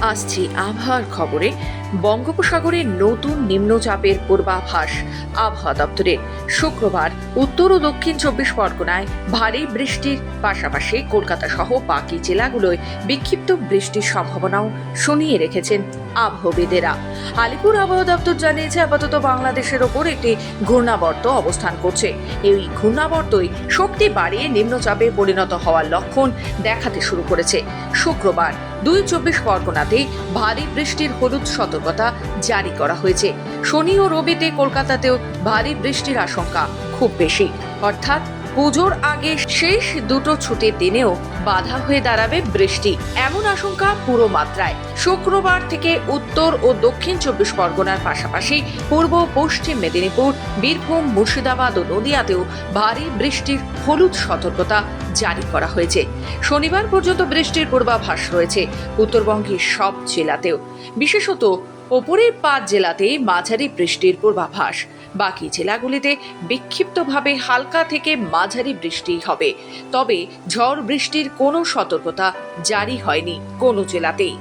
আসছি আবহাওয়ার খবরে। বঙ্গোপসাগরে নতুন নিম্নচাপের পূর্বাভাস আবহাওয়া দপ্তরের। শুক্রবার উত্তর ও দক্ষিণ 24 পরগনায় ভারী বৃষ্টির পাশাপাশি কলকাতা সহ বাকি জেলাগুলোয় বিক্ষিপ্ত বৃষ্টির সম্ভাবনাও শুনিয়ে রেখেছেন আবহাওয়াবিদেরা। আলিপুর আবহাওয়া দপ্তর জানিয়েছে, আপাতত বাংলাদেশের ওপর একটি ঘূর্ণাবর্ত অবস্থান করছে। এই ঘূর্ণাবর্তই শক্তি বাড়িয়ে নিম্নচাপে পরিণত হওয়ার লক্ষণ দেখাতে শুরু করেছে। শুক্রবার 24 পরগনাতে ভারী বৃষ্টির হলুদ সতর্কতা জারি করা হয়েছে। শনি ও রবিতে কলকাতাতেও ভারী বৃষ্টির আশঙ্কা খুব বেশি, অর্থাৎ পুজোর আগে শেষ দুটো ছুটির দিনেও বাধা হয়ে দাঁড়াবে বৃষ্টি, এমন আশঙ্কা পুরো মাত্রায়। শুক্রবার থেকে উত্তর ও দক্ষিণ 24 পরগনার পাশাপাশি পূর্ব পশ্চিম মেদিনীপুর, বীরভূম, মুর্শিদাবাদ ও নদিয়াতেও ভারী বৃষ্টির হলুদ সতর্কতা জারি করা হয়েছে। শনিবার পর্যন্ত বৃষ্টির পূর্বাভাস রয়েছে উত্তরবঙ্গের সব জেলাতেও। বিশেষত ওপরের 5 জেলাতেই মাঝারি বৃষ্টির পূর্বাভাস। বাকি জেলাগুলিতে বিক্ষিপ্তভাবে হালকা থেকে মাঝারি বৃষ্টি হবে, তবে ঝড় বৃষ্টির কোনো সতর্কতা জারি হয়নি কোনো জেলাতেই।